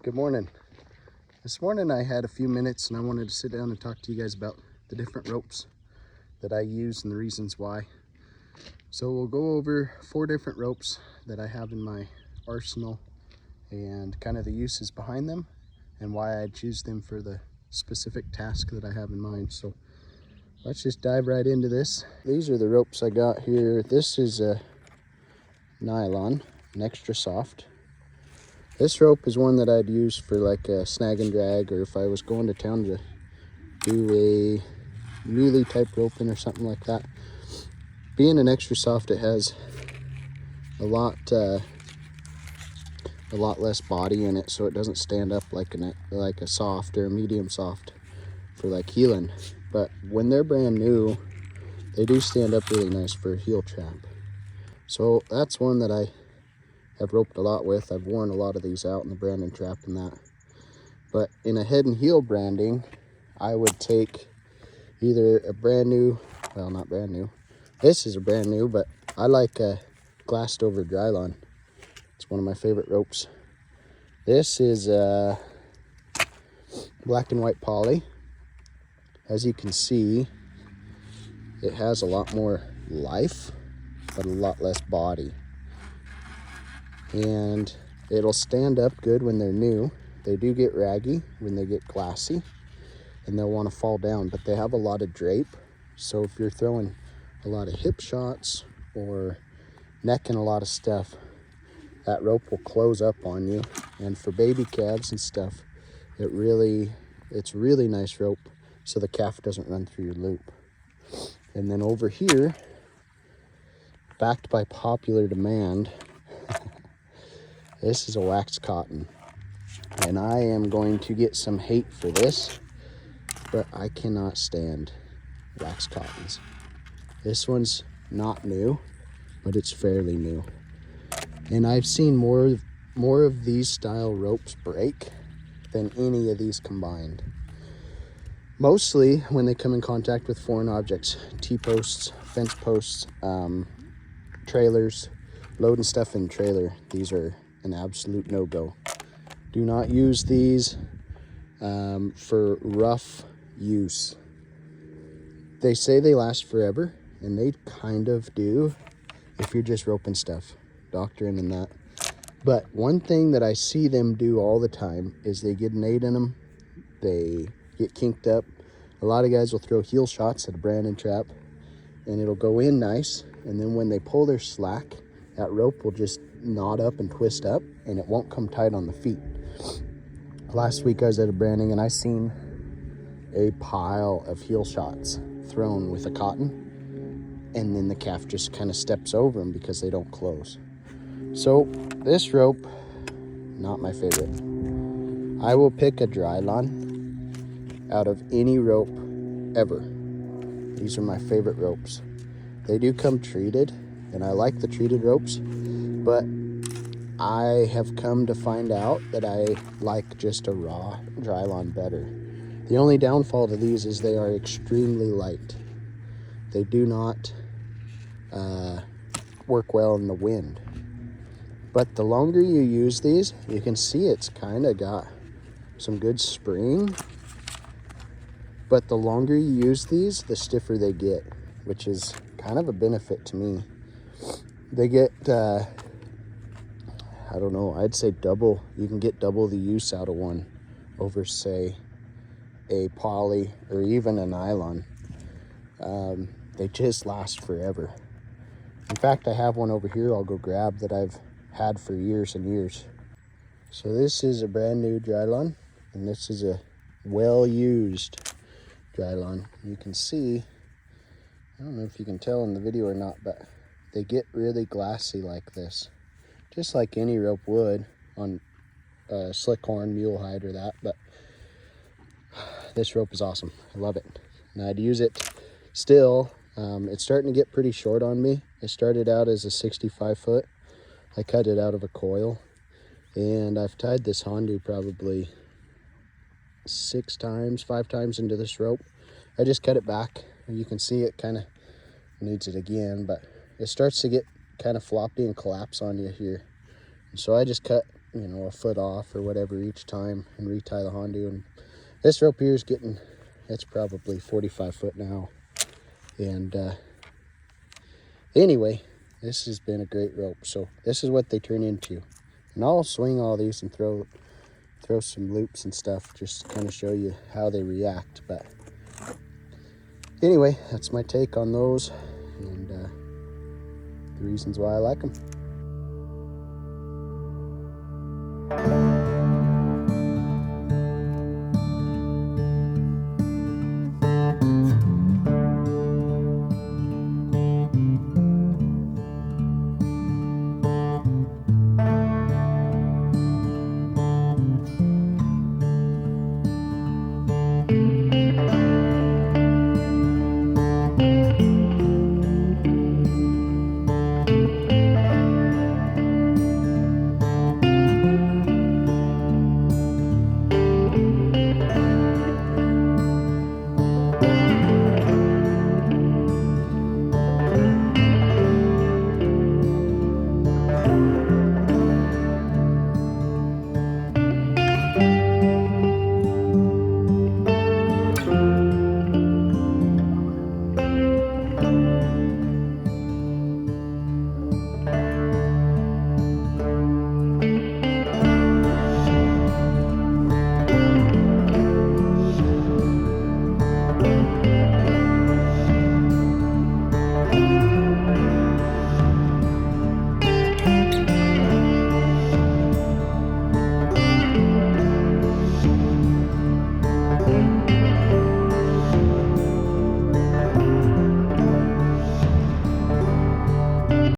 Good morning. This morning I had a few minutes and I wanted to sit down and talk to you guys about the different ropes that I use and the reasons why. So we'll go over 4 different ropes that I have in my arsenal and kind of the uses behind them and why I choose them for the specific task that I have in mind. So let's just dive right into this. These are the ropes I got here. This is a nylon, an extra soft. This rope is one that I'd use for like a snag and drag, or if I was going to town to do a muley type roping or something like that. Being an extra soft, it has a lot less body in it, so it doesn't stand up like a soft or a medium soft for like heeling. But when they're brand new, they do stand up really nice for a heel trap. So that's one that I have roped a lot with. I've worn a lot of these out in the branding trap and that. But in a head and heel branding, I would take either a brand new, well, not brand new. This is a brand new, but I like a glassed over Drylon. It's one of my favorite ropes. This is black and white poly. As you can see, it has a lot more life, but a lot less body. And it'll stand up good when they're new. They do get raggy when they get glassy and they'll want to fall down, but they have a lot of drape. So if you're throwing a lot of hip shots or necking a lot of stuff, that rope will close up on you. And for baby calves and stuff, it's really nice rope so the calf doesn't run through your loop. And then over here, backed by popular demand, this is a wax cotton, and I am going to get some hate for this, but I cannot stand wax cottons. This one's not new, but it's fairly new. And I've seen more of these style ropes break than any of these combined. Mostly when they come in contact with foreign objects, T-posts, fence posts, trailers, loading stuff in trailer. These are an absolute no-go. Do not use these for rough use. They say they last forever, and they kind of do if you're just roping stuff, doctoring and that. But one thing that I see them do all the time is they get an 8 in them, they get kinked up. A lot of guys will throw heel shots at a branding trap and it'll go in nice, and then when they pull their slack, that rope will just knot up and twist up and it won't come tight on the feet. Last week I was at a branding and I seen a pile of heel shots thrown with a cotton, and then the calf just kind of steps over them because they don't close. So this rope, not my favorite. I will pick a Drylon out of any rope ever. These are my favorite ropes. They do come treated, and I like the treated ropes, but I have come to find out that I like just a raw Drylon better. The only downfall to these is they are extremely light. They do not work well in the wind. But the longer you use these, you can see it's kind of got some good spring. But the longer you use these, the stiffer they get, which is kind of a benefit to me. They get, I don't know, I'd say double. You can get double the use out of one over, say, a poly or even a nylon. They just last forever. In fact, I have one over here I'll go grab that I've had for years and years. So this is a brand new Drylon, and this is a well-used Drylon. You can see, I don't know if you can tell in the video or not, but they get really glassy like this, just like any rope would on slick horn, mule hide, or that. But this rope is awesome. I love it, and I'd use it still. It's starting to get pretty short on me. I started out as a 65 foot. I cut it out of a coil, and I've tied this Hondu probably 5 times into this rope. I just cut it back, and you can see it kind of needs it again, but it starts to get kind of floppy and collapse on you here. And so I just cut you know, a foot off or whatever each time and retie the Hondu. And this rope here is getting, it's probably 45 foot now. And anyway, this has been a great rope. So this is what they turn into. And I'll swing all these and throw some loops and stuff just to kind of show you how they react. But anyway, that's my take on those and the reasons why I like them.